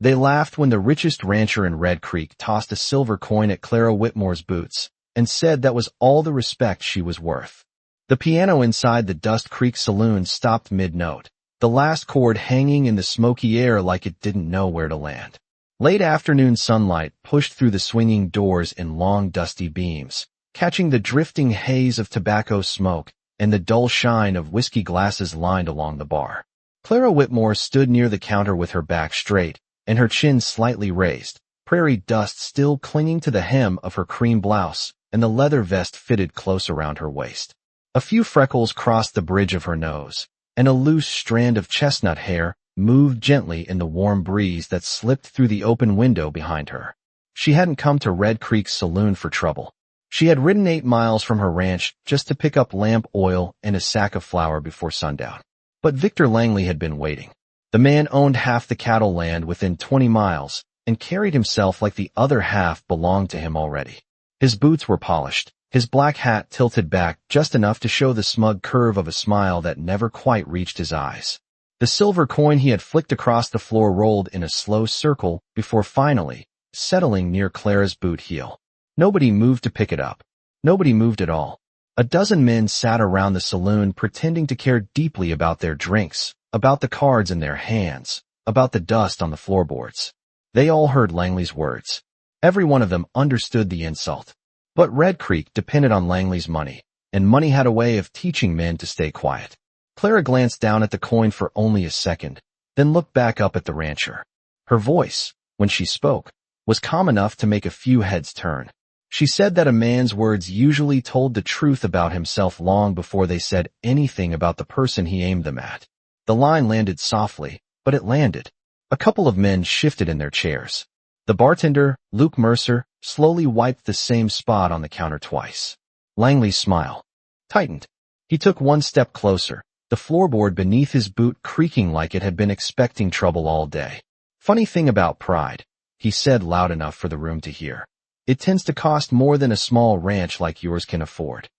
They laughed when the richest rancher in Red Creek tossed a silver coin at Clara Whitmore's boots and said that was all the respect she was worth. The piano inside the Dust Creek saloon stopped mid-note, the last chord hanging in the smoky air like it didn't know where to land. Late afternoon sunlight pushed through the swinging doors in long dusty beams, catching the drifting haze of tobacco smoke and the dull shine of whiskey glasses lined along the bar. Clara Whitmore stood near the counter with her back straight and her chin slightly raised, prairie dust still clinging to the hem of her cream blouse and the leather vest fitted close around her waist. A few freckles crossed the bridge of her nose, and a loose strand of chestnut hair moved gently in the warm breeze that slipped through the open window behind her. She hadn't come to Red Creek's saloon for trouble. She had ridden 8 miles from her ranch just to pick up lamp oil and a sack of flour before sundown. But Victor Langley had been waiting. The man owned half the cattle land within 20 miles and carried himself like the other half belonged to him already. His boots were polished, his black hat tilted back just enough to show the smug curve of a smile that never quite reached his eyes. The silver coin he had flicked across the floor rolled in a slow circle before finally settling near Clara's boot heel. Nobody moved to pick it up. Nobody moved at all. A dozen men sat around the saloon pretending to care deeply about their drinks, about the cards in their hands, about the dust on the floorboards. They all heard Langley's words. Every one of them understood the insult. But Red Creek depended on Langley's money, and money had a way of teaching men to stay quiet. Clara glanced down at the coin for only a second, then looked back up at the rancher. Her voice, when she spoke, was calm enough to make a few heads turn. She said that a man's words usually told the truth about himself long before they said anything about the person he aimed them at. The line landed softly, but it landed. A couple of men shifted in their chairs. The bartender, Luke Mercer, slowly wiped the same spot on the counter twice. Langley's smile tightened. He took one step closer, the floorboard beneath his boot creaking like it had been expecting trouble all day. Funny thing about pride, he said loud enough for the room to hear. It tends to cost more than a small ranch like yours can afford.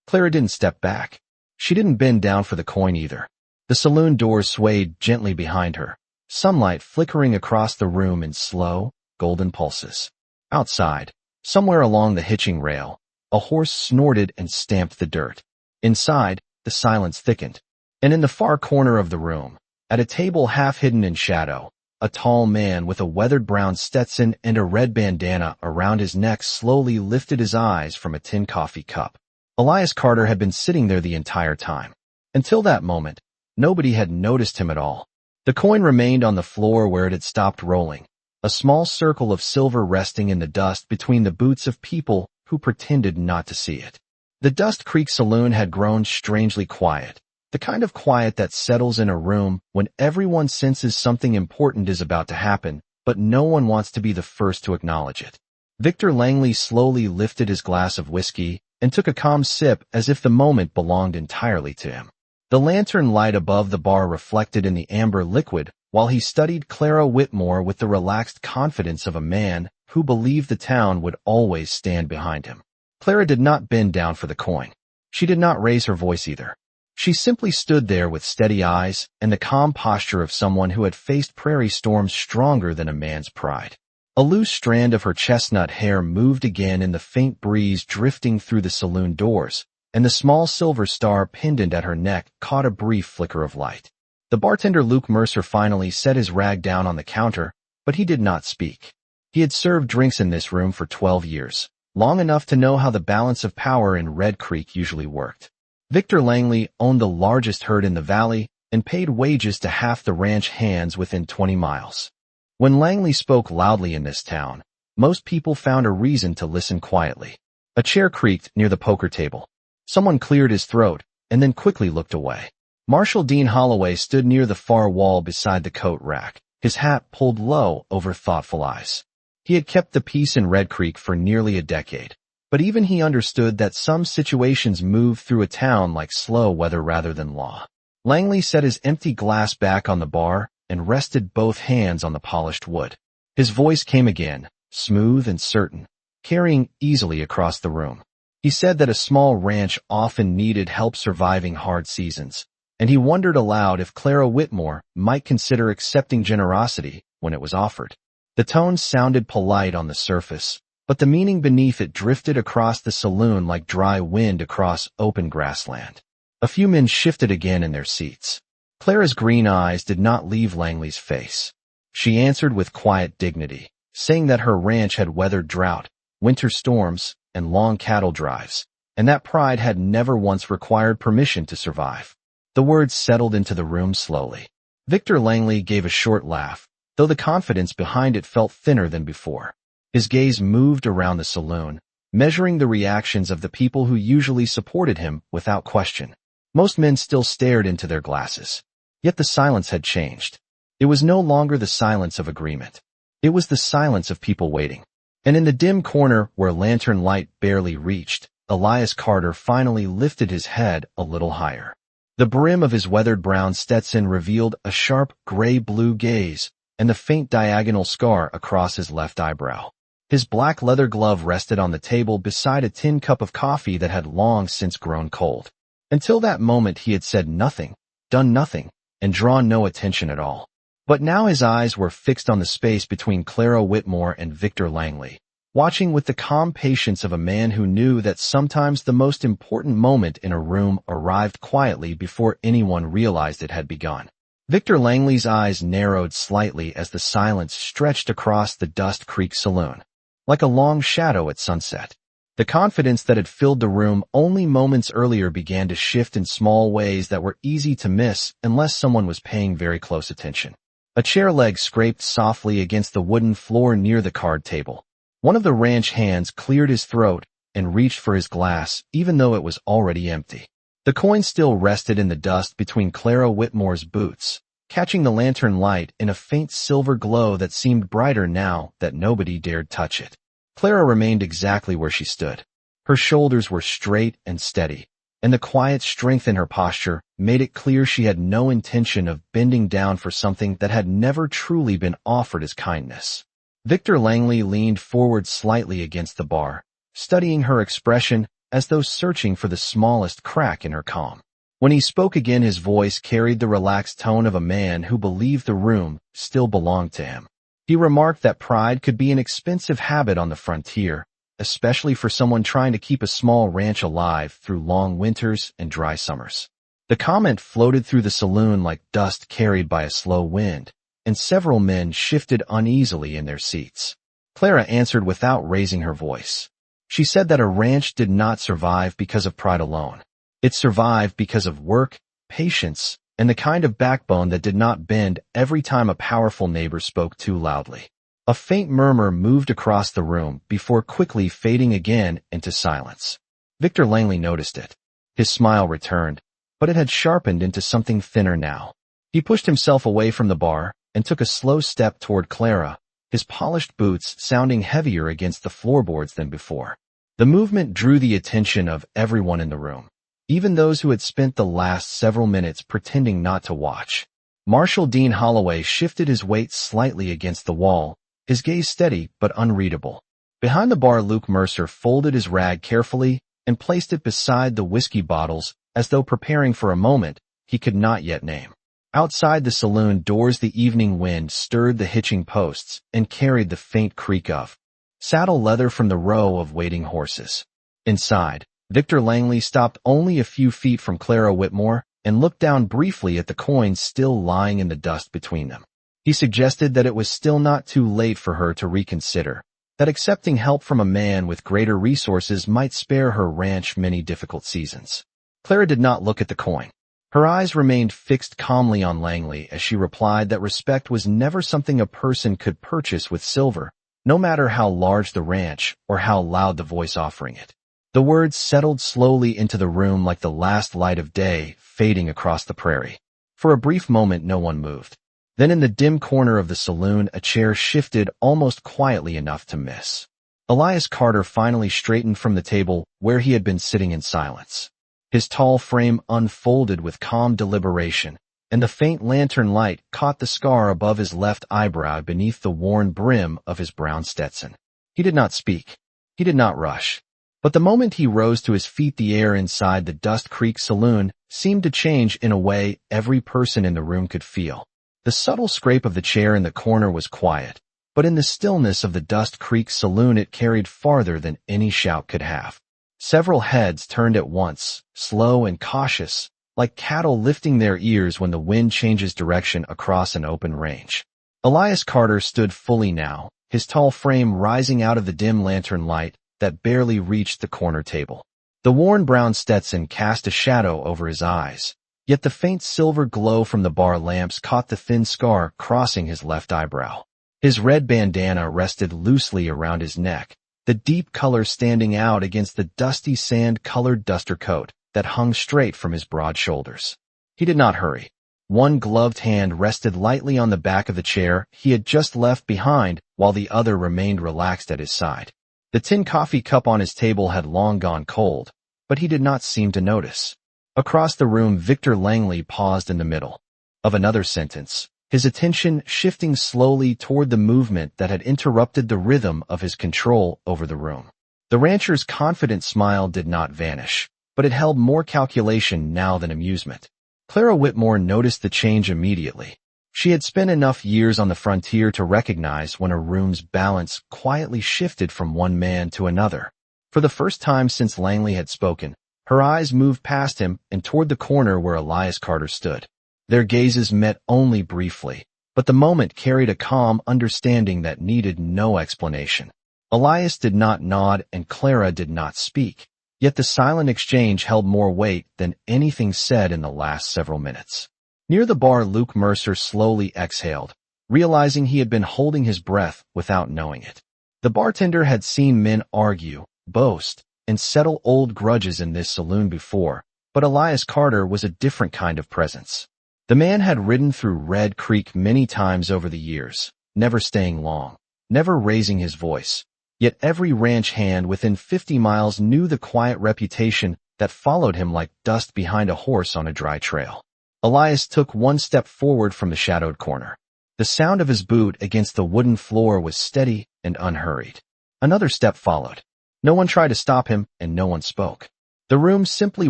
Clara didn't step back. She didn't bend down for the coin either. The saloon doors swayed gently behind her, sunlight flickering across the room in slow, golden pulses. Outside, somewhere along the hitching rail, a horse snorted and stamped the dirt. Inside, the silence thickened. And in the far corner of the room, at a table half hidden in shadow, a tall man with a weathered brown Stetson and a red bandana around his neck slowly lifted his eyes from a tin coffee cup. Elias Carter had been sitting there the entire time. Until that moment, nobody had noticed him at all. The coin remained on the floor where it had stopped rolling, a small circle of silver resting in the dust between the boots of people who pretended not to see it. The Dust Creek saloon had grown strangely quiet, the kind of quiet that settles in a room when everyone senses something important is about to happen, but no one wants to be the first to acknowledge it. Victor Langley slowly lifted his glass of whiskey and took a calm sip as if the moment belonged entirely to him. The lantern light above the bar reflected in the amber liquid while he studied Clara Whitmore with the relaxed confidence of a man who believed the town would always stand behind him. Clara did not bend down for the coin. She did not raise her voice either. She simply stood there with steady eyes and the calm posture of someone who had faced prairie storms stronger than a man's pride. A loose strand of her chestnut hair moved again in the faint breeze drifting through the saloon doors, and the small silver star pendant at her neck caught a brief flicker of light. The bartender Luke Mercer finally set his rag down on the counter, but he did not speak. He had served drinks in this room for 12 years, long enough to know how the balance of power in Red Creek usually worked. Victor Langley owned the largest herd in the valley and paid wages to half the ranch hands within 20 miles. When Langley spoke loudly in this town, most people found a reason to listen quietly. A chair creaked near the poker table. Someone cleared his throat and then quickly looked away. Marshal Dean Holloway stood near the far wall beside the coat rack, his hat pulled low over thoughtful eyes. He had kept the peace in Red Creek for nearly a decade, but even he understood that some situations move through a town like slow weather rather than law. Langley set his empty glass back on the bar and rested both hands on the polished wood. His voice came again, smooth and certain, carrying easily across the room. He said that a small ranch often needed help surviving hard seasons, and he wondered aloud if Clara Whitmore might consider accepting generosity when it was offered. The tone sounded polite on the surface, but the meaning beneath it drifted across the saloon like dry wind across open grassland. A few men shifted again in their seats. Clara's green eyes did not leave Langley's face. She answered with quiet dignity, saying that her ranch had weathered drought, winter storms, and long cattle drives, and that pride had never once required permission to survive. The words settled into the room slowly. Victor Langley gave a short laugh, though the confidence behind it felt thinner than before. His gaze moved around the saloon, measuring the reactions of the people who usually supported him without question. Most men still stared into their glasses. Yet the silence had changed. It was no longer the silence of agreement. It was the silence of people waiting. And in the dim corner where lantern light barely reached, Elias Carter finally lifted his head a little higher. The brim of his weathered brown Stetson revealed a sharp gray-blue gaze and the faint diagonal scar across his left eyebrow. His black leather glove rested on the table beside a tin cup of coffee that had long since grown cold. Until that moment he had said nothing, done nothing, and drawn no attention at all. But now his eyes were fixed on the space between Clara Whitmore and Victor Langley, watching with the calm patience of a man who knew that sometimes the most important moment in a room arrived quietly before anyone realized it had begun. Victor Langley's eyes narrowed slightly as the silence stretched across the Dust Creek Saloon, like a long shadow at sunset. The confidence that had filled the room only moments earlier began to shift in small ways that were easy to miss unless someone was paying very close attention. A chair leg scraped softly against the wooden floor near the card table. One of the ranch hands cleared his throat and reached for his glass, even though it was already empty. The coin still rested in the dust between Clara Whitmore's boots, catching the lantern light in a faint silver glow that seemed brighter now that nobody dared touch it. Clara remained exactly where she stood. Her shoulders were straight and steady, and the quiet strength in her posture made it clear she had no intention of bending down for something that had never truly been offered as kindness. Victor Langley leaned forward slightly against the bar, studying her expression as though searching for the smallest crack in her calm. When he spoke again, his voice carried the relaxed tone of a man who believed the room still belonged to him. He remarked that pride could be an expensive habit on the frontier, especially for someone trying to keep a small ranch alive through long winters and dry summers. The comment floated through the saloon like dust carried by a slow wind, and several men shifted uneasily in their seats. Clara answered without raising her voice. She said that a ranch did not survive because of pride alone. It survived because of work, patience, and the kind of backbone that did not bend every time a powerful neighbor spoke too loudly. A faint murmur moved across the room before quickly fading again into silence. Victor Langley noticed it. His smile returned, but it had sharpened into something thinner now. He pushed himself away from the bar and took a slow step toward Clara, his polished boots sounding heavier against the floorboards than before. The movement drew the attention of everyone in the room, even those who had spent the last several minutes pretending not to watch. Marshal Dean Holloway shifted his weight slightly against the wall, his gaze steady but unreadable. Behind the bar, Luke Mercer folded his rag carefully and placed it beside the whiskey bottles as though preparing for a moment he could not yet name. Outside the saloon doors, the evening wind stirred the hitching posts and carried the faint creak of saddle leather from the row of waiting horses. Inside, Victor Langley stopped only a few feet from Clara Whitmore and looked down briefly at the coins still lying in the dust between them. He suggested that it was still not too late for her to reconsider, that accepting help from a man with greater resources might spare her ranch many difficult seasons. Clara did not look at the coin. Her eyes remained fixed calmly on Langley as she replied that respect was never something a person could purchase with silver, no matter how large the ranch or how loud the voice offering it. The words settled slowly into the room like the last light of day fading across the prairie. For a brief moment no one moved. Then in the dim corner of the saloon, a chair shifted almost quietly enough to miss. Elias Carter finally straightened from the table where he had been sitting in silence. His tall frame unfolded with calm deliberation, and the faint lantern light caught the scar above his left eyebrow beneath the worn brim of his brown Stetson. He did not speak. He did not rush. But the moment he rose to his feet, the air inside the Dust Creek Saloon seemed to change in a way every person in the room could feel. The subtle scrape of the chair in the corner was quiet, but in the stillness of the Dust Creek saloon it carried farther than any shout could have. Several heads turned at once, slow and cautious, like cattle lifting their ears when the wind changes direction across an open range. Elias Carter stood fully now, his tall frame rising out of the dim lantern light that barely reached the corner table. The worn brown Stetson cast a shadow over his eyes, yet the faint silver glow from the bar lamps caught the thin scar crossing his left eyebrow. His red bandana rested loosely around his neck, the deep color standing out against the dusty sand-colored duster coat that hung straight from his broad shoulders. He did not hurry. One gloved hand rested lightly on the back of the chair he had just left behind, while the other remained relaxed at his side. The tin coffee cup on his table had long gone cold, but he did not seem to notice. Across the room, Victor Langley paused in the middle of another sentence, his attention shifting slowly toward the movement that had interrupted the rhythm of his control over the room. The rancher's confident smile did not vanish, but it held more calculation now than amusement. Clara Whitmore noticed the change immediately. She had spent enough years on the frontier to recognize when a room's balance quietly shifted from one man to another. For the first time since Langley had spoken, her eyes moved past him and toward the corner where Elias Carter stood. Their gazes met only briefly, but the moment carried a calm understanding that needed no explanation. Elias did not nod and Clara did not speak, yet the silent exchange held more weight than anything said in the last several minutes. Near the bar, Luke Mercer slowly exhaled, realizing he had been holding his breath without knowing it. The bartender had seen men argue, boast, and settle old grudges in this saloon before, but Elias Carter was a different kind of presence. The man had ridden through Red Creek many times over the years, never staying long, never raising his voice. Yet every ranch hand within 50 miles knew the quiet reputation that followed him like dust behind a horse on a dry trail. Elias took one step forward from the shadowed corner. The sound of his boot against the wooden floor was steady and unhurried. Another step followed. No one tried to stop him, and no one spoke. The room simply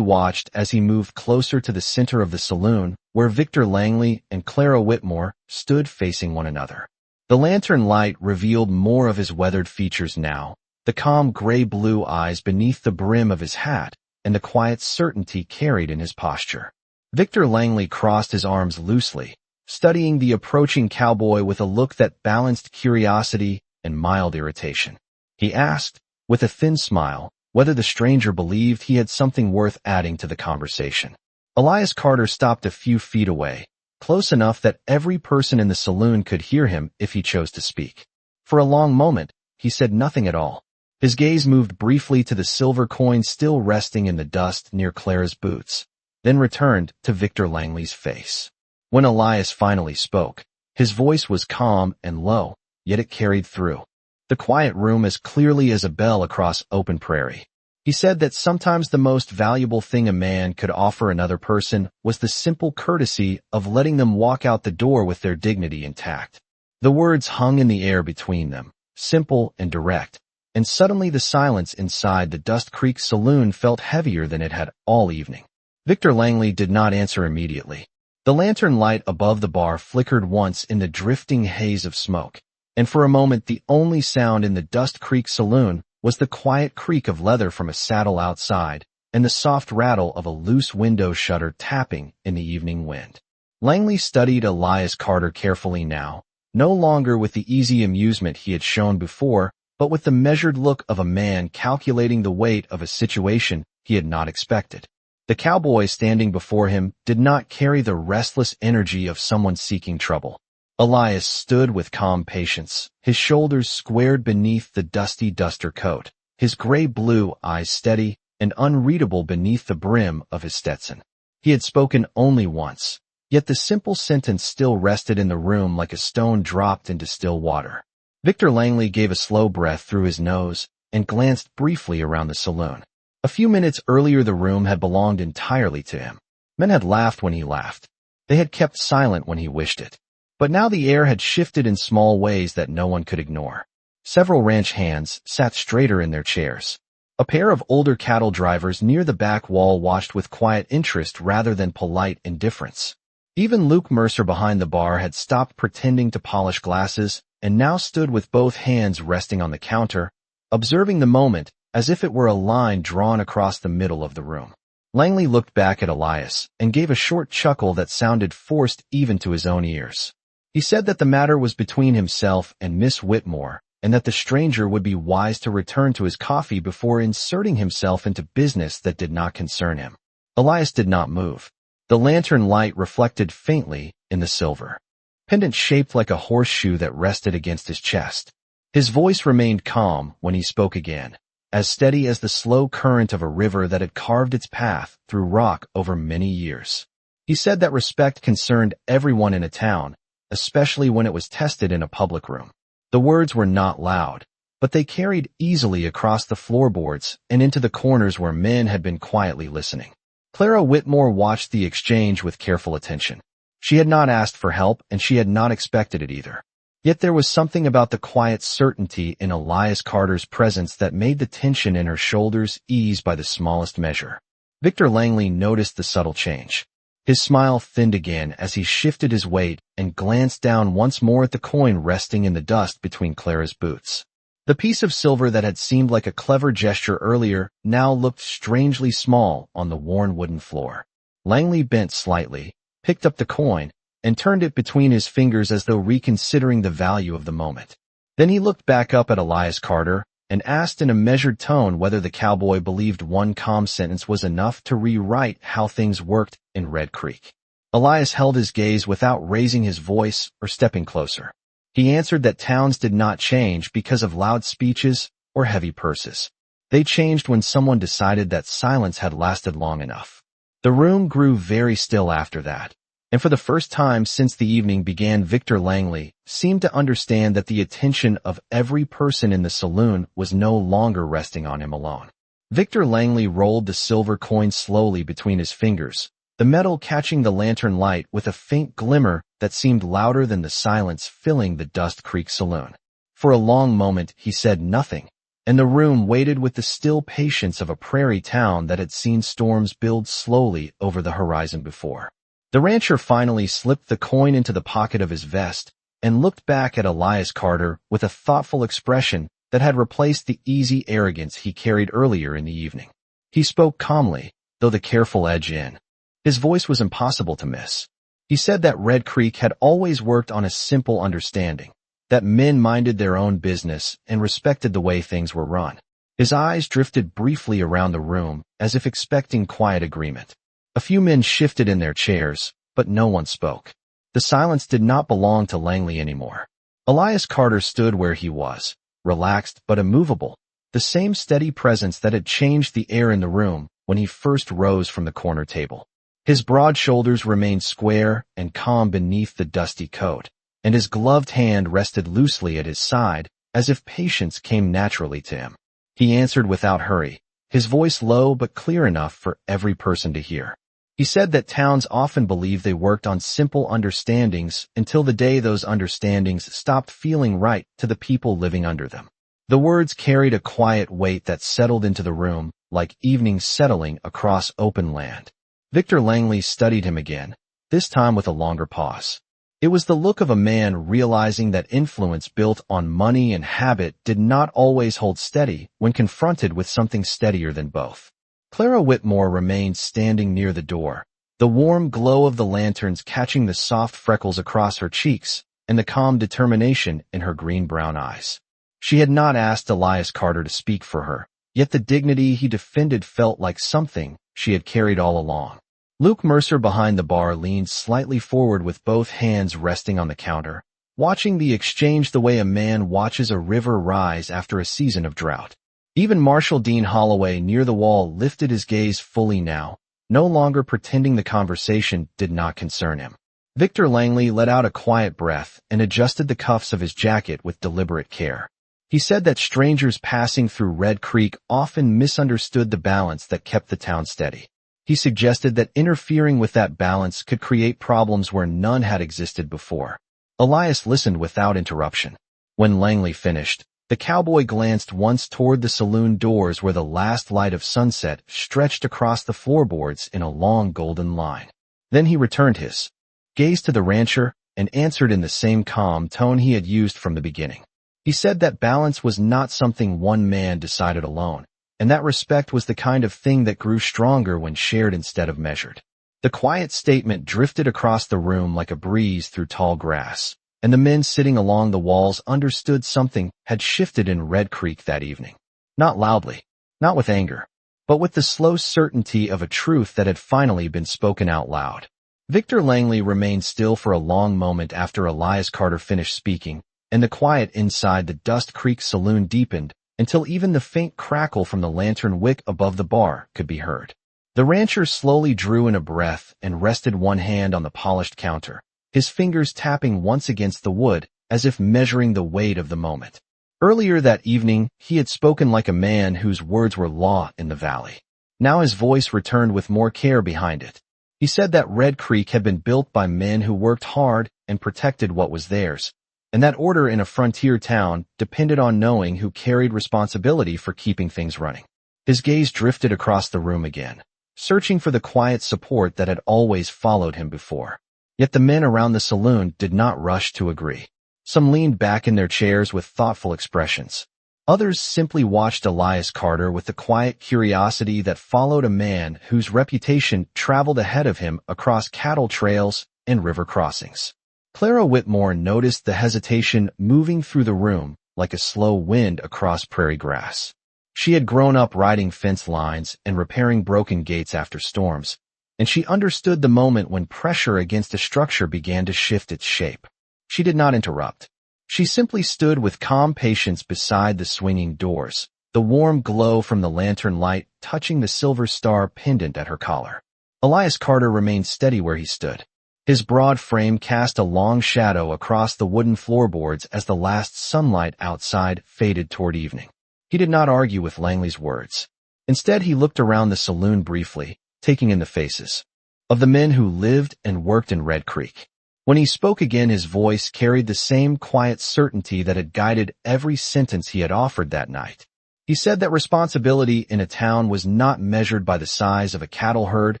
watched as he moved closer to the center of the saloon, where Victor Langley and Clara Whitmore stood facing one another. The lantern light revealed more of his weathered features now, the calm gray-blue eyes beneath the brim of his hat, and the quiet certainty carried in his posture. Victor Langley crossed his arms loosely, studying the approaching cowboy with a look that balanced curiosity and mild irritation. He asked, with a thin smile, whether the stranger believed he had something worth adding to the conversation. Elias Carter stopped a few feet away, close enough that every person in the saloon could hear him if he chose to speak. For a long moment, he said nothing at all. His gaze moved briefly to the silver coin still resting in the dust near Clara's boots, then returned to Victor Langley's face. When Elias finally spoke, his voice was calm and low, yet it carried through the quiet room as clearly as a bell across open prairie. He said that sometimes the most valuable thing a man could offer another person was the simple courtesy of letting them walk out the door with their dignity intact. The words hung in the air between them, simple and direct, and suddenly the silence inside the Dust Creek saloon felt heavier than it had all evening. Victor Langley did not answer immediately. The lantern light above the bar flickered once in the drifting haze of smoke, and for a moment the only sound in the Dust Creek saloon was the quiet creak of leather from a saddle outside and the soft rattle of a loose window shutter tapping in the evening wind. Langley studied Elias Carter carefully now, no longer with the easy amusement he had shown before, but with the measured look of a man calculating the weight of a situation he had not expected. The cowboy standing before him did not carry the restless energy of someone seeking trouble. Elias stood with calm patience, his shoulders squared beneath the dusty duster coat, his gray-blue eyes steady and unreadable beneath the brim of his Stetson. He had spoken only once, yet the simple sentence still rested in the room like a stone dropped into still water. Victor Langley gave a slow breath through his nose and glanced briefly around the saloon. A few minutes earlier the room had belonged entirely to him. Men had laughed when he laughed. They had kept silent when he wished it. But now the air had shifted in small ways that no one could ignore. Several ranch hands sat straighter in their chairs. A pair of older cattle drivers near the back wall watched with quiet interest rather than polite indifference. Even Luke Mercer behind the bar had stopped pretending to polish glasses and now stood with both hands resting on the counter, observing the moment as if it were a line drawn across the middle of the room. Langley looked back at Elias and gave a short chuckle that sounded forced even to his own ears. He said that the matter was between himself and Miss Whitmore, and that the stranger would be wise to return to his coffee before inserting himself into business that did not concern him. Elias did not move. The lantern light reflected faintly in the silver pendant shaped like a horseshoe that rested against his chest. His voice remained calm when he spoke again, as steady as the slow current of a river that had carved its path through rock over many years. He said that respect concerned everyone in a town, especially when it was tested in a public room. The words were not loud, but they carried easily across the floorboards and into the corners where men had been quietly listening. Clara Whitmore watched the exchange with careful attention. She had not asked for help, and she had not expected it either. Yet there was something about the quiet certainty in Elias Carter's presence that made the tension in her shoulders ease by the smallest measure. Victor Langley noticed the subtle change. His smile thinned again as he shifted his weight and glanced down once more at the coin resting in the dust between Clara's boots. The piece of silver that had seemed like a clever gesture earlier now looked strangely small on the worn wooden floor. Langley bent slightly, picked up the coin, and turned it between his fingers as though reconsidering the value of the moment. Then he looked back up at Elias Carter and asked in a measured tone whether the cowboy believed one calm sentence was enough to rewrite how things worked in Red Creek. Elias held his gaze without raising his voice or stepping closer. He answered that towns did not change because of loud speeches or heavy purses. They changed when someone decided that silence had lasted long enough. The room grew very still after that, and for the first time since the evening began, Victor Langley seemed to understand that the attention of every person in the saloon was no longer resting on him alone. Victor Langley rolled the silver coin slowly between his fingers, the metal catching the lantern light with a faint glimmer that seemed louder than the silence filling the Dust Creek saloon. For a long moment he said nothing, and the room waited with the still patience of a prairie town that had seen storms build slowly over the horizon before. The rancher finally slipped the coin into the pocket of his vest and looked back at Elias Carter with a thoughtful expression that had replaced the easy arrogance he carried earlier in the evening. He spoke calmly, though the careful edge in. His voice was impossible to miss. He said that Red Creek had always worked on a simple understanding, that men minded their own business and respected the way things were run. His eyes drifted briefly around the room, as if expecting quiet agreement. A few men shifted in their chairs, but no one spoke. The silence did not belong to Langley anymore. Elias Carter stood where he was, relaxed but immovable, the same steady presence that had changed the air in the room when he first rose from the corner table. His broad shoulders remained square and calm beneath the dusty coat, and his gloved hand rested loosely at his side, as if patience came naturally to him. He answered without hurry, his voice low but clear enough for every person to hear. He said that towns often believed they worked on simple understandings until the day those understandings stopped feeling right to the people living under them. The words carried a quiet weight that settled into the room, like evening settling across open land. Victor Langley studied him again, this time with a longer pause. It was the look of a man realizing that influence built on money and habit did not always hold steady when confronted with something steadier than both. Clara Whitmore remained standing near the door, the warm glow of the lanterns catching the soft freckles across her cheeks and the calm determination in her green-brown eyes. She had not asked Elias Carter to speak for her, yet the dignity he defended felt like something she had carried all along. Luke Mercer behind the bar leaned slightly forward with both hands resting on the counter, watching the exchange the way a man watches a river rise after a season of drought. Even Marshal Dean Holloway near the wall lifted his gaze fully now, no longer pretending the conversation did not concern him. Victor Langley let out a quiet breath and adjusted the cuffs of his jacket with deliberate care. He said that strangers passing through Red Creek often misunderstood the balance that kept the town steady. He suggested that interfering with that balance could create problems where none had existed before. Elias listened without interruption. When Langley finished, the cowboy glanced once toward the saloon doors where the last light of sunset stretched across the floorboards in a long golden line. Then he returned his gazed to the rancher, and answered in the same calm tone he had used from the beginning. He said that balance was not something one man decided alone, and that respect was the kind of thing that grew stronger when shared instead of measured. The quiet statement drifted across the room like a breeze through tall grass, and the men sitting along the walls understood something had shifted in Red Creek that evening. Not loudly, not with anger, but with the slow certainty of a truth that had finally been spoken out loud. Victor Langley remained still for a long moment after Elias Carter finished speaking, and the quiet inside the Dust Creek saloon deepened until even the faint crackle from the lantern wick above the bar could be heard. The rancher slowly drew in a breath and rested one hand on the polished counter, his fingers tapping once against the wood as if measuring the weight of the moment. Earlier that evening, he had spoken like a man whose words were law in the valley. Now his voice returned with more care behind it. He said that Red Creek had been built by men who worked hard and protected what was theirs, and that order in a frontier town depended on knowing who carried responsibility for keeping things running. His gaze drifted across the room again, searching for the quiet support that had always followed him before. Yet the men around the saloon did not rush to agree. Some leaned back in their chairs with thoughtful expressions. Others simply watched Elias Carter with the quiet curiosity that followed a man whose reputation traveled ahead of him across cattle trails and river crossings. Clara Whitmore noticed the hesitation moving through the room like a slow wind across prairie grass. She had grown up riding fence lines and repairing broken gates after storms, and she understood the moment when pressure against a structure began to shift its shape. She did not interrupt. She simply stood with calm patience beside the swinging doors, the warm glow from the lantern light touching the silver star pendant at her collar. Elias Carter remained steady where he stood. His broad frame cast a long shadow across the wooden floorboards as the last sunlight outside faded toward evening. He did not argue with Langley's words. Instead, he looked around the saloon briefly, taking in the faces of the men who lived and worked in Red Creek. When he spoke again, his voice carried the same quiet certainty that had guided every sentence he had offered that night. He said that responsibility in a town was not measured by the size of a cattle herd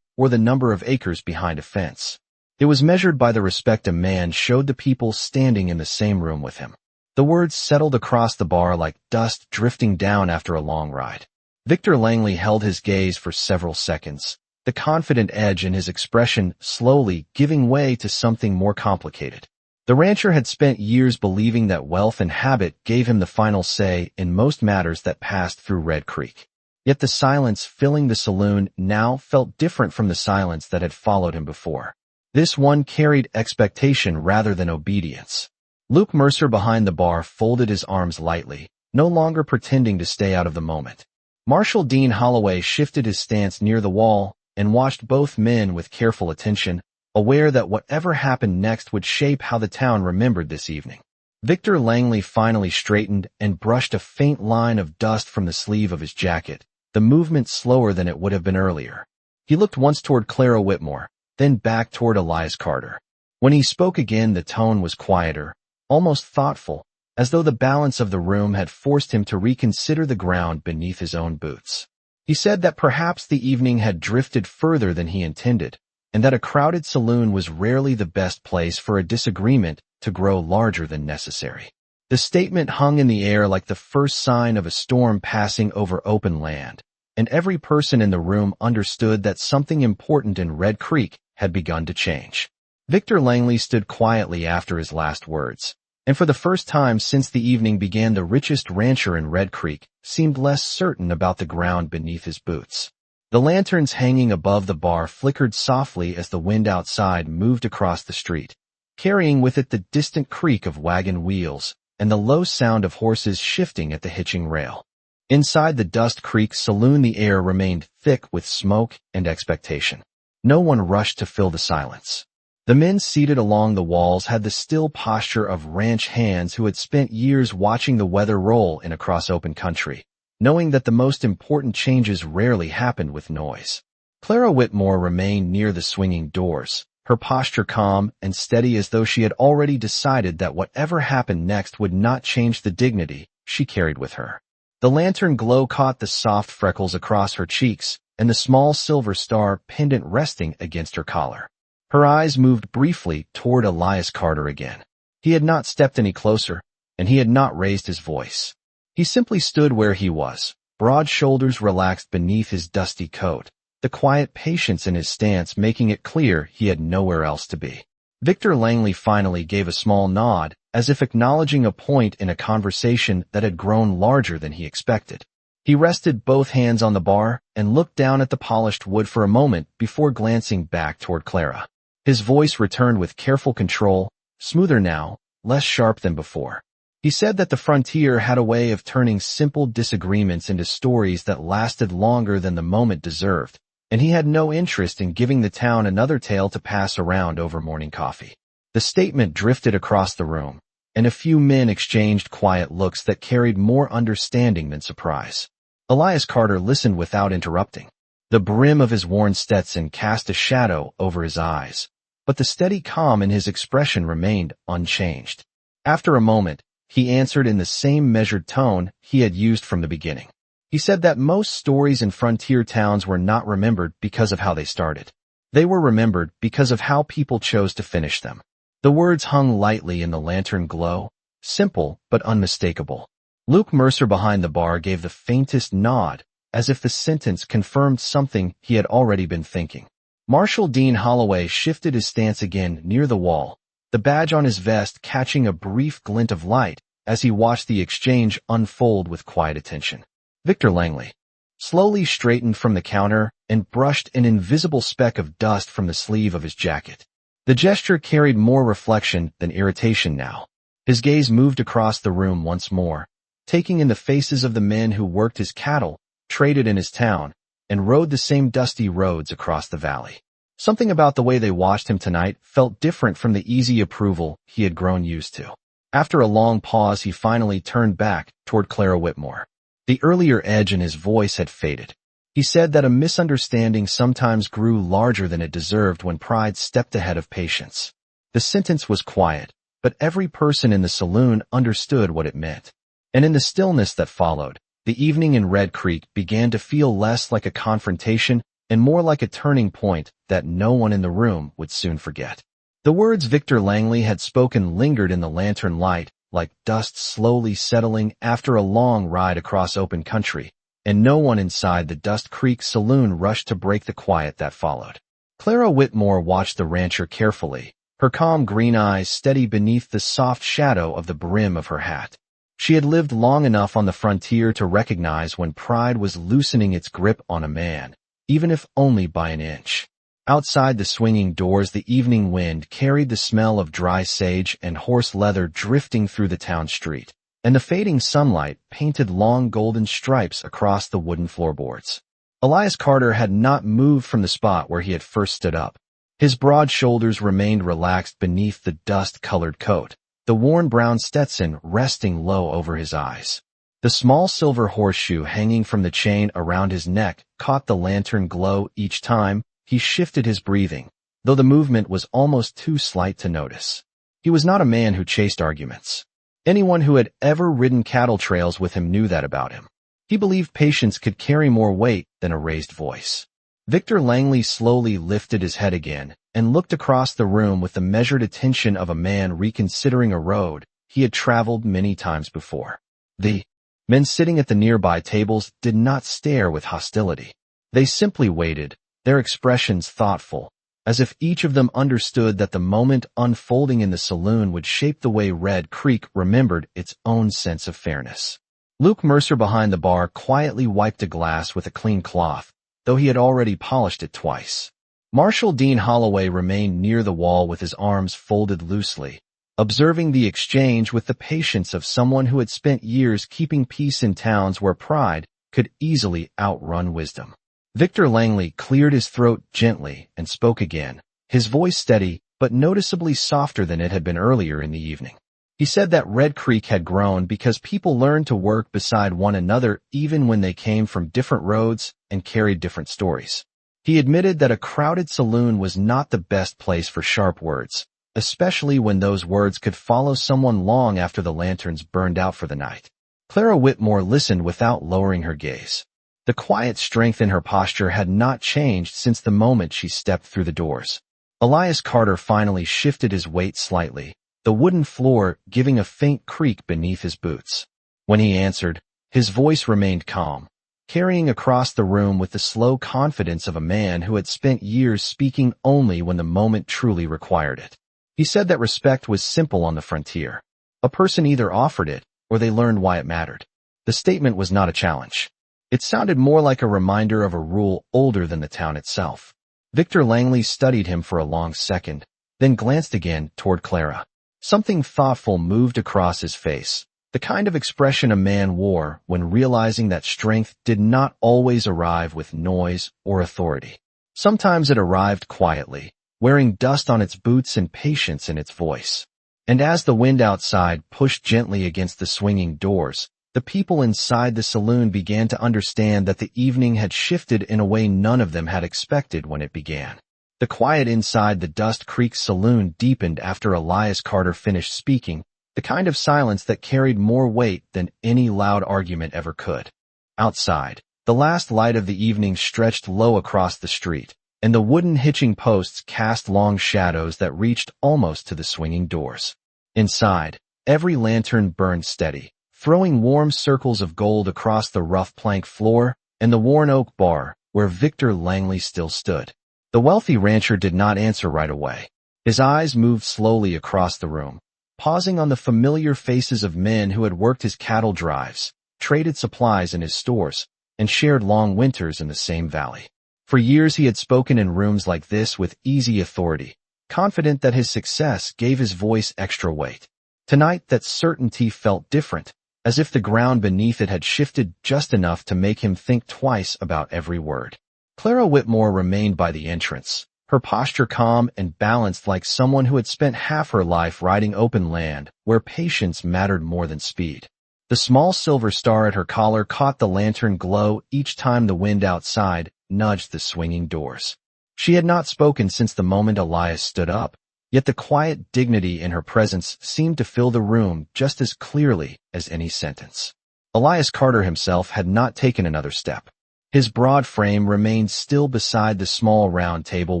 or the number of acres behind a fence. It was measured by the respect a man showed the people standing in the same room with him. The words settled across the bar like dust drifting down after a long ride. Victor Langley held his gaze for several seconds, the confident edge in his expression slowly giving way to something more complicated. The rancher had spent years believing that wealth and habit gave him the final say in most matters that passed through Red Creek. Yet the silence filling the saloon now felt different from the silence that had followed him before. This one carried expectation rather than obedience. Luke Mercer behind the bar folded his arms lightly, no longer pretending to stay out of the moment. Marshal Dean Holloway shifted his stance near the wall and watched both men with careful attention, aware that whatever happened next would shape how the town remembered this evening. Victor Langley finally straightened and brushed a faint line of dust from the sleeve of his jacket, the movement slower than it would have been earlier. He looked once toward Clara Whitmore, then back toward Elias Carter. When he spoke again, the tone was quieter, almost thoughtful, as though the balance of the room had forced him to reconsider the ground beneath his own boots. He said that perhaps the evening had drifted further than he intended, and that a crowded saloon was rarely the best place for a disagreement to grow larger than necessary. The statement hung in the air like the first sign of a storm passing over open land, and every person in the room understood that something important in Red Creek had begun to change. Victor Langley stood quietly after his last words, and for the first time since the evening began, the richest rancher in Red Creek seemed less certain about the ground beneath his boots. The lanterns hanging above the bar flickered softly as the wind outside moved across the street, carrying with it the distant creak of wagon wheels and the low sound of horses shifting at the hitching rail. Inside the Dust Creek saloon, the air remained thick with smoke and expectation. No one rushed to fill the silence. The men seated along the walls had the still posture of ranch hands who had spent years watching the weather roll in across open country, knowing that the most important changes rarely happened with noise. Clara Whitmore remained near the swinging doors, her posture calm and steady as though she had already decided that whatever happened next would not change the dignity she carried with her. The lantern glow caught the soft freckles across her cheeks and the small silver star pendant resting against her collar. Her eyes moved briefly toward Elias Carter again. He had not stepped any closer, and he had not raised his voice. He simply stood where he was, broad shoulders relaxed beneath his dusty coat, the quiet patience in his stance making it clear he had nowhere else to be. Victor Langley finally gave a small nod, as if acknowledging a point in a conversation that had grown larger than he expected. He rested both hands on the bar and looked down at the polished wood for a moment before glancing back toward Clara. His voice returned with careful control, smoother now, less sharp than before. He said that the frontier had a way of turning simple disagreements into stories that lasted longer than the moment deserved, and he had no interest in giving the town another tale to pass around over morning coffee. The statement drifted across the room, and a few men exchanged quiet looks that carried more understanding than surprise. Elias Carter listened without interrupting. The brim of his worn Stetson cast a shadow over his eyes, but the steady calm in his expression remained unchanged. After a moment, he answered in the same measured tone he had used from the beginning. He said that most stories in frontier towns were not remembered because of how they started. They were remembered because of how people chose to finish them. The words hung lightly in the lantern glow, simple but unmistakable. Luke Mercer behind the bar gave the faintest nod, as if the sentence confirmed something he had already been thinking. Marshal Dean Holloway shifted his stance again near the wall, the badge on his vest catching a brief glint of light as he watched the exchange unfold with quiet attention. Victor Langley slowly straightened from the counter and brushed an invisible speck of dust from the sleeve of his jacket. The gesture carried more reflection than irritation now. His gaze moved across the room once more, taking in the faces of the men who worked his cattle, traded in his town, and rode the same dusty roads across the valley. Something about the way they watched him tonight felt different from the easy approval he had grown used to. After a long pause, he finally turned back toward Clara Whitmore. The earlier edge in his voice had faded. He said that a misunderstanding sometimes grew larger than it deserved when pride stepped ahead of patience. The sentence was quiet, but every person in the saloon understood what it meant. And in the stillness that followed, the evening in Red Creek began to feel less like a confrontation and more like a turning point that no one in the room would soon forget. The words Victor Langley had spoken lingered in the lantern light, like dust slowly settling after a long ride across open country, and no one inside the Dust Creek saloon rushed to break the quiet that followed. Clara Whitmore watched the rancher carefully, her calm green eyes steady beneath the soft shadow of the brim of her hat. She had lived long enough on the frontier to recognize when pride was loosening its grip on a man, even if only by an inch. Outside the swinging doors, the evening wind carried the smell of dry sage and horse leather drifting through the town street, and the fading sunlight painted long golden stripes across the wooden floorboards. Elias Carter had not moved from the spot where he had first stood up. His broad shoulders remained relaxed beneath the dust-colored coat, the worn brown Stetson resting low over his eyes. The small silver horseshoe hanging from the chain around his neck caught the lantern glow each time he shifted his breathing, though the movement was almost too slight to notice. He was not a man who chased arguments. Anyone who had ever ridden cattle trails with him knew that about him. He believed patience could carry more weight than a raised voice. Victor Langley slowly lifted his head again and looked across the room with the measured attention of a man reconsidering a road he had traveled many times before. The men sitting at the nearby tables did not stare with hostility. They simply waited, their expressions thoughtful, as if each of them understood that the moment unfolding in the saloon would shape the way Red Creek remembered its own sense of fairness. Luke Mercer behind the bar quietly wiped a glass with a clean cloth, though he had already polished it twice. Marshal Dean Holloway remained near the wall with his arms folded loosely, observing the exchange with the patience of someone who had spent years keeping peace in towns where pride could easily outrun wisdom. Victor Langley cleared his throat gently and spoke again, his voice steady but noticeably softer than it had been earlier in the evening. He said that Red Creek had grown because people learned to work beside one another even when they came from different roads and carried different stories. He admitted that a crowded saloon was not the best place for sharp words, especially when those words could follow someone long after the lanterns burned out for the night. Clara Whitmore listened without lowering her gaze. The quiet strength in her posture had not changed since the moment she stepped through the doors. Elias Carter finally shifted his weight slightly, the wooden floor giving a faint creak beneath his boots. When he answered, his voice remained calm, carrying across the room with the slow confidence of a man who had spent years speaking only when the moment truly required it. He said that respect was simple on the frontier. A person either offered it, or they learned why it mattered. The statement was not a challenge. It sounded more like a reminder of a rule older than the town itself. Victor Langley studied him for a long second, then glanced again toward Clara. Something thoughtful moved across his face, the kind of expression a man wore when realizing that strength did not always arrive with noise or authority. Sometimes it arrived quietly, wearing dust on its boots and patience in its voice. And as the wind outside pushed gently against the swinging doors, the people inside the saloon began to understand that the evening had shifted in a way none of them had expected when it began. The quiet inside the Dust Creek saloon deepened after Elias Carter finished speaking, the kind of silence that carried more weight than any loud argument ever could. Outside, the last light of the evening stretched low across the street, and the wooden hitching posts cast long shadows that reached almost to the swinging doors. Inside, every lantern burned steady, throwing warm circles of gold across the rough plank floor and the worn oak bar where Victor Langley still stood. The wealthy rancher did not answer right away. His eyes moved slowly across the room, pausing on the familiar faces of men who had worked his cattle drives, traded supplies in his stores, and shared long winters in the same valley. For years he had spoken in rooms like this with easy authority, confident that his success gave his voice extra weight. Tonight that certainty felt different, as if the ground beneath it had shifted just enough to make him think twice about every word. Clara Whitmore remained by the entrance, her posture calm and balanced like someone who had spent half her life riding open land where patience mattered more than speed. The small silver star at her collar caught the lantern glow each time the wind outside nudged the swinging doors. She had not spoken since the moment Elias stood up, yet the quiet dignity in her presence seemed to fill the room just as clearly as any sentence. Elias Carter himself had not taken another step. His broad frame remained still beside the small round table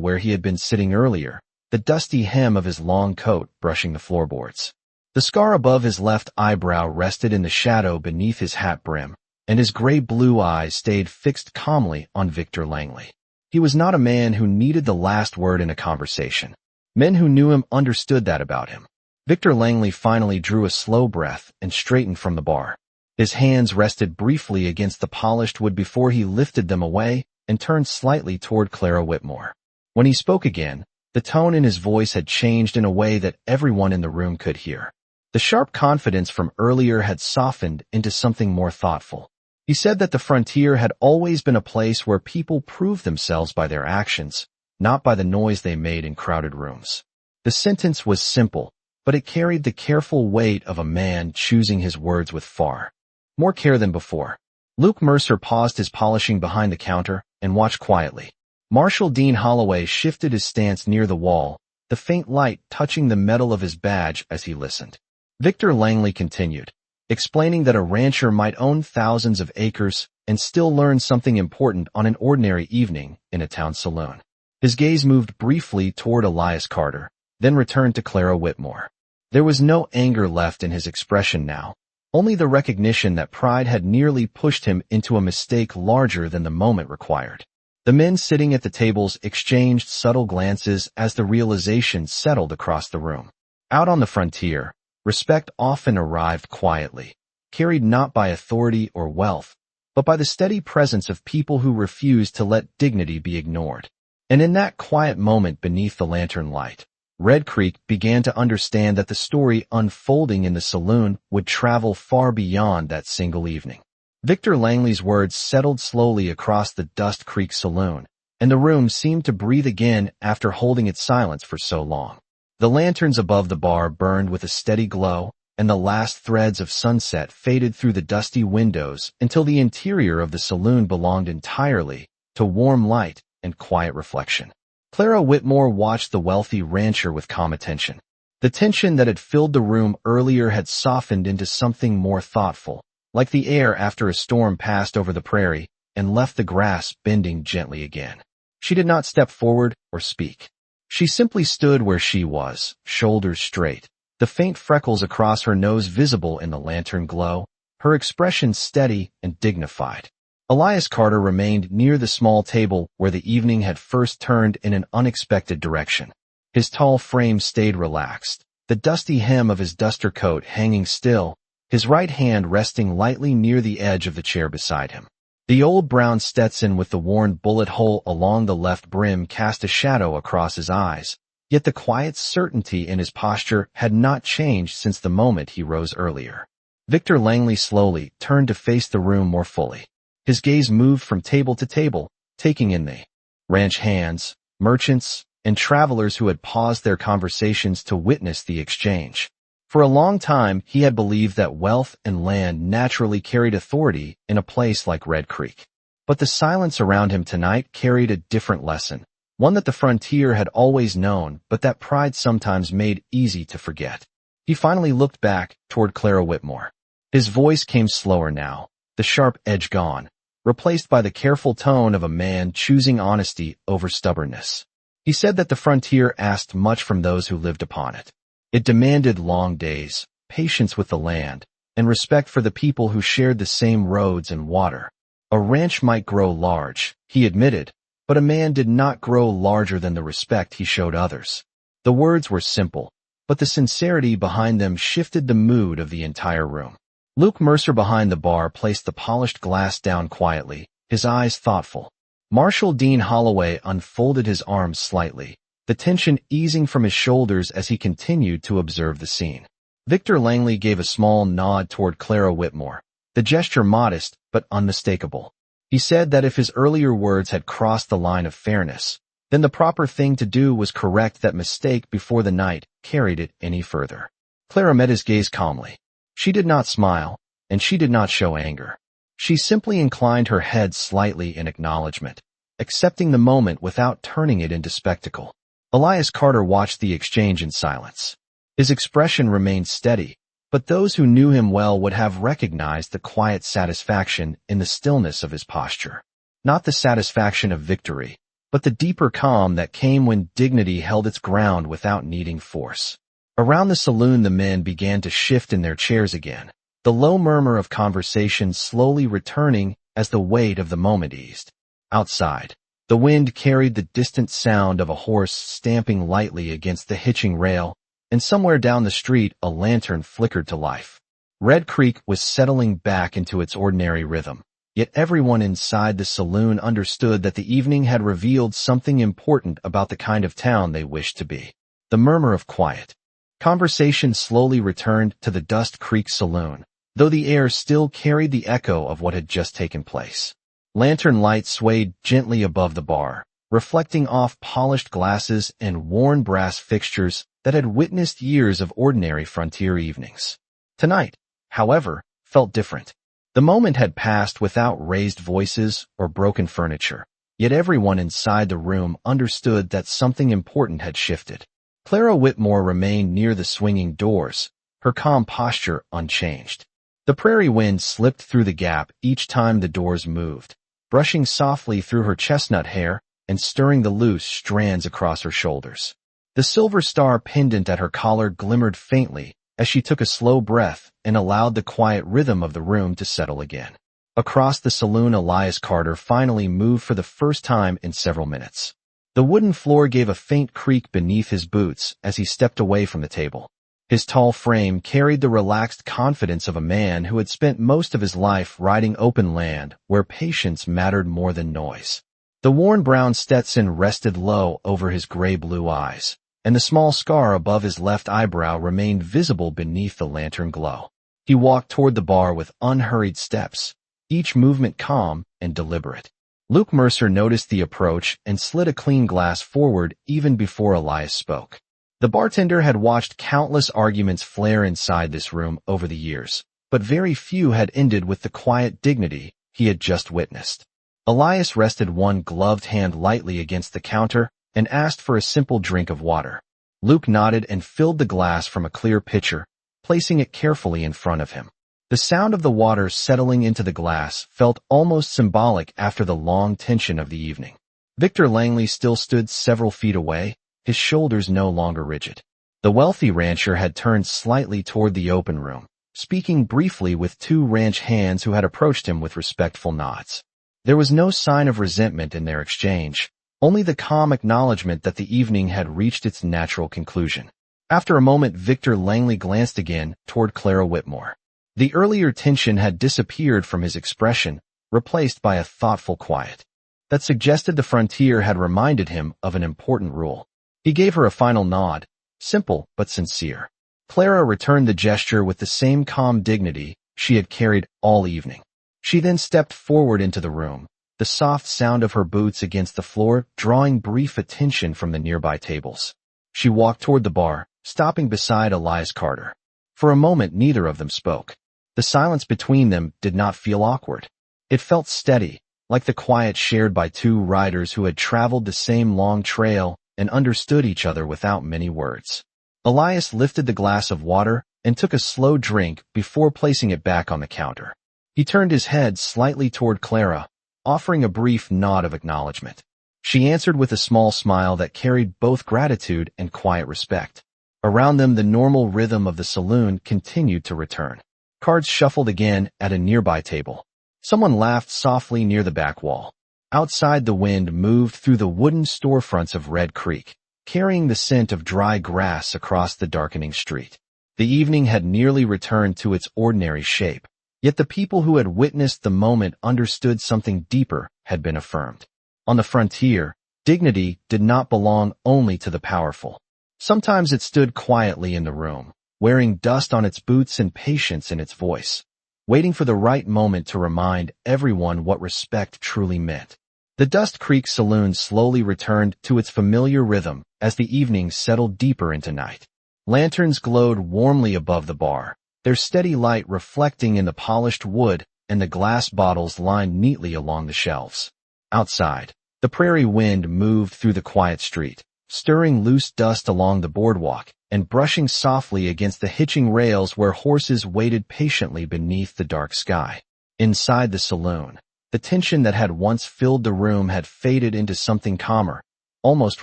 where he had been sitting earlier, the dusty hem of his long coat brushing the floorboards. The scar above his left eyebrow rested in the shadow beneath his hat brim, and his gray-blue eyes stayed fixed calmly on Victor Langley. He was not a man who needed the last word in a conversation. Men who knew him understood that about him. Victor Langley finally drew a slow breath and straightened from the bar. His hands rested briefly against the polished wood before he lifted them away and turned slightly toward Clara Whitmore. When he spoke again, the tone in his voice had changed in a way that everyone in the room could hear. The sharp confidence from earlier had softened into something more thoughtful. He said that the frontier had always been a place where people proved themselves by their actions, not by the noise they made in crowded rooms. The sentence was simple, but it carried the careful weight of a man choosing his words with far more care than before. Luke Mercer paused his polishing behind the counter and watched quietly. Marshal Dean Holloway shifted his stance near the wall, the faint light touching the metal of his badge as he listened. Victor Langley continued, explaining that a rancher might own thousands of acres and still learn something important on an ordinary evening in a town saloon. His gaze moved briefly toward Elias Carter, then returned to Clara Whitmore. There was no anger left in his expression now, only the recognition that pride had nearly pushed him into a mistake larger than the moment required. The men sitting at the tables exchanged subtle glances as the realization settled across the room. Out on the frontier, respect often arrived quietly, carried not by authority or wealth, but by the steady presence of people who refused to let dignity be ignored. And in that quiet moment beneath the lantern light, Red Creek began to understand that the story unfolding in the saloon would travel far beyond that single evening. Victor Langley's words settled slowly across the Dust Creek saloon, and the room seemed to breathe again after holding its silence for so long. The lanterns above the bar burned with a steady glow, and the last threads of sunset faded through the dusty windows until the interior of the saloon belonged entirely to warm light and quiet reflection. Clara Whitmore watched the wealthy rancher with calm attention. The tension that had filled the room earlier had softened into something more thoughtful, like the air after a storm passed over the prairie and left the grass bending gently again. She did not step forward or speak. She simply stood where she was, shoulders straight, the faint freckles across her nose visible in the lantern glow, her expression steady and dignified. Elias Carter remained near the small table where the evening had first turned in an unexpected direction. His tall frame stayed relaxed, the dusty hem of his duster coat hanging still, his right hand resting lightly near the edge of the chair beside him. The old brown Stetson with the worn bullet hole along the left brim cast a shadow across his eyes, yet the quiet certainty in his posture had not changed since the moment he rose earlier. Victor Langley slowly turned to face the room more fully. His gaze moved from table to table, taking in the ranch hands, merchants, and travelers who had paused their conversations to witness the exchange. For a long time, he had believed that wealth and land naturally carried authority in a place like Red Creek. But the silence around him tonight carried a different lesson, one that the frontier had always known, but that pride sometimes made easy to forget. He finally looked back toward Clara Whitmore. His voice came slower now, the sharp edge gone, replaced by the careful tone of a man choosing honesty over stubbornness. He said that the frontier asked much from those who lived upon it. It demanded long days, patience with the land, and respect for the people who shared the same roads and water. A ranch might grow large, he admitted, but a man did not grow larger than the respect he showed others. The words were simple, but the sincerity behind them shifted the mood of the entire room. Luke Mercer behind the bar placed the polished glass down quietly, his eyes thoughtful. Marshal Dean Holloway unfolded his arms slightly, the tension easing from his shoulders as he continued to observe the scene. Victor Langley gave a small nod toward Clara Whitmore, the gesture modest but unmistakable. He said that if his earlier words had crossed the line of fairness, then the proper thing to do was correct that mistake before the night carried it any further. Clara met his gaze calmly. She did not smile, and she did not show anger. She simply inclined her head slightly in acknowledgement, accepting the moment without turning it into spectacle. Elias Carter watched the exchange in silence. His expression remained steady, but those who knew him well would have recognized the quiet satisfaction in the stillness of his posture. Not the satisfaction of victory, but the deeper calm that came when dignity held its ground without needing force. Around the saloon the men began to shift in their chairs again, the low murmur of conversation slowly returning as the weight of the moment eased. Outside, the wind carried the distant sound of a horse stamping lightly against the hitching rail, and somewhere down the street a lantern flickered to life. Red Creek was settling back into its ordinary rhythm, yet everyone inside the saloon understood that the evening had revealed something important about the kind of town they wished to be. The murmur of quiet. Conversation slowly returned to the Dust Creek Saloon, though the air still carried the echo of what had just taken place. Lantern light swayed gently above the bar, reflecting off polished glasses and worn brass fixtures that had witnessed years of ordinary frontier evenings. Tonight, however, felt different. The moment had passed without raised voices or broken furniture, yet everyone inside the room understood that something important had shifted. Clara Whitmore remained near the swinging doors, her calm posture unchanged. The prairie wind slipped through the gap each time the doors moved, brushing softly through her chestnut hair and stirring the loose strands across her shoulders. The silver star pendant at her collar glimmered faintly as she took a slow breath and allowed the quiet rhythm of the room to settle again. Across the saloon, Elias Carter finally moved for the first time in several minutes. The wooden floor gave a faint creak beneath his boots as he stepped away from the table. His tall frame carried the relaxed confidence of a man who had spent most of his life riding open land where patience mattered more than noise. The worn brown Stetson rested low over his gray-blue eyes, and the small scar above his left eyebrow remained visible beneath the lantern glow. He walked toward the bar with unhurried steps, each movement calm and deliberate. Luke Mercer noticed the approach and slid a clean glass forward even before Elias spoke. The bartender had watched countless arguments flare inside this room over the years, but very few had ended with the quiet dignity he had just witnessed. Elias rested one gloved hand lightly against the counter and asked for a simple drink of water. Luke nodded and filled the glass from a clear pitcher, placing it carefully in front of him. The sound of the water settling into the glass felt almost symbolic after the long tension of the evening. Victor Langley still stood several feet away, his shoulders no longer rigid. The wealthy rancher had turned slightly toward the open room, speaking briefly with two ranch hands who had approached him with respectful nods. There was no sign of resentment in their exchange, only the calm acknowledgement that the evening had reached its natural conclusion. After a moment, Victor Langley glanced again toward Clara Whitmore. The earlier tension had disappeared from his expression, replaced by a thoughtful quiet that suggested the frontier had reminded him of an important rule. He gave her a final nod, simple but sincere. Clara returned the gesture with the same calm dignity she had carried all evening. She then stepped forward into the room, the soft sound of her boots against the floor drawing brief attention from the nearby tables. She walked toward the bar, stopping beside Elias Carter. For a moment, neither of them spoke. The silence between them did not feel awkward. It felt steady, like the quiet shared by two riders who had traveled the same long trail and understood each other without many words. Elias lifted the glass of water and took a slow drink before placing it back on the counter. He turned his head slightly toward Clara, offering a brief nod of acknowledgement. She answered with a small smile that carried both gratitude and quiet respect. Around them, the normal rhythm of the saloon continued to return. Cards shuffled again at a nearby table. Someone laughed softly near the back wall. Outside, the wind moved through the wooden storefronts of Red Creek, carrying the scent of dry grass across the darkening street. The evening had nearly returned to its ordinary shape, yet the people who had witnessed the moment understood something deeper had been affirmed. On the frontier, dignity did not belong only to the powerful. Sometimes it stood quietly in the room, wearing dust on its boots and patience in its voice, waiting for the right moment to remind everyone what respect truly meant. The Dust Creek Saloon slowly returned to its familiar rhythm as the evening settled deeper into night. Lanterns glowed warmly above the bar, their steady light reflecting in the polished wood and the glass bottles lined neatly along the shelves. Outside, the prairie wind moved through the quiet street, stirring loose dust along the boardwalk and brushing softly against the hitching rails where horses waited patiently beneath the dark sky. Inside the saloon, the tension that had once filled the room had faded into something calmer, almost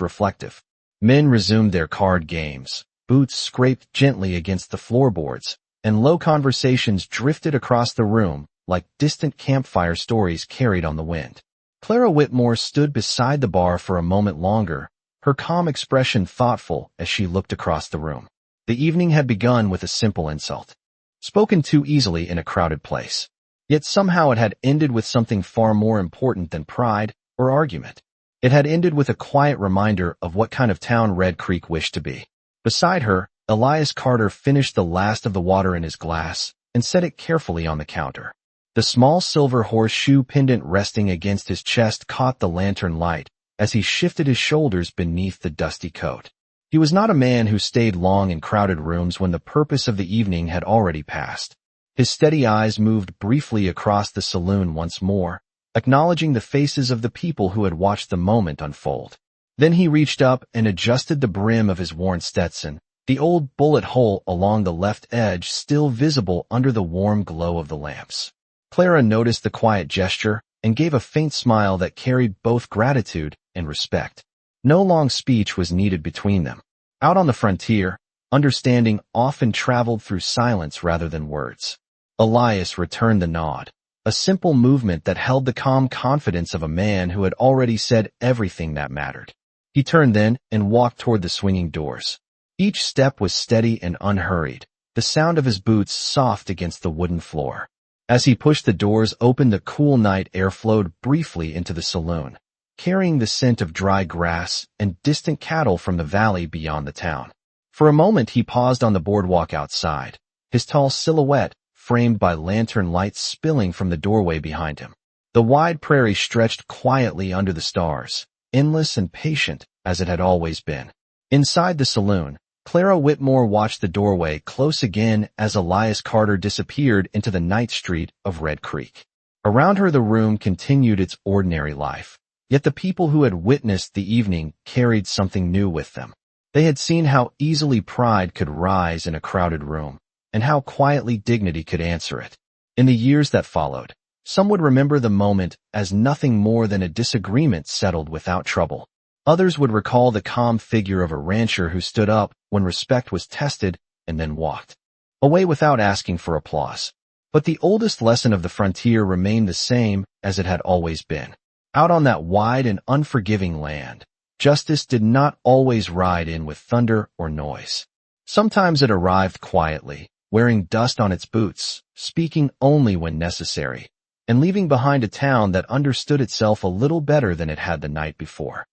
reflective. Men resumed their card games, boots scraped gently against the floorboards, and low conversations drifted across the room like distant campfire stories carried on the wind. Clara Whitmore stood beside the bar for a moment longer, her calm expression thoughtful as she looked across the room. The evening had begun with a simple insult, spoken too easily in a crowded place. Yet somehow it had ended with something far more important than pride or argument. It had ended with a quiet reminder of what kind of town Red Creek wished to be. Beside her, Elias Carter finished the last of the water in his glass and set it carefully on the counter. The small silver horseshoe pendant resting against his chest caught the lantern light as he shifted his shoulders beneath the dusty coat. He was not a man who stayed long in crowded rooms when the purpose of the evening had already passed. His steady eyes moved briefly across the saloon once more, acknowledging the faces of the people who had watched the moment unfold. Then he reached up and adjusted the brim of his worn Stetson, the old bullet hole along the left edge still visible under the warm glow of the lamps. Clara noticed the quiet gesture and gave a faint smile that carried both gratitude and respect. No long speech was needed between them. Out on the frontier, understanding often traveled through silence rather than words. Elias returned the nod, a simple movement that held the calm confidence of a man who had already said everything that mattered. He turned then and walked toward the swinging doors. Each step was steady and unhurried, the sound of his boots soft against the wooden floor. As he pushed the doors open, the cool night air flowed briefly into the saloon, carrying the scent of dry grass and distant cattle from the valley beyond the town. For a moment he paused on the boardwalk outside, his tall silhouette framed by lantern lights spilling from the doorway behind him. The wide prairie stretched quietly under the stars, endless and patient as it had always been. Inside the saloon, Clara Whitmore watched the doorway close again as Elias Carter disappeared into the night street of Red Creek. Around her the room continued its ordinary life, yet the people who had witnessed the evening carried something new with them. They had seen how easily pride could rise in a crowded room, and how quietly dignity could answer it. In the years that followed, some would remember the moment as nothing more than a disagreement settled without trouble. Others would recall the calm figure of a rancher who stood up when respect was tested and then walked away without asking for applause. But the oldest lesson of the frontier remained the same as it had always been. Out on that wide and unforgiving land, justice did not always ride in with thunder or noise. Sometimes it arrived quietly, wearing dust on its boots, speaking only when necessary, and leaving behind a town that understood itself a little better than it had the night before.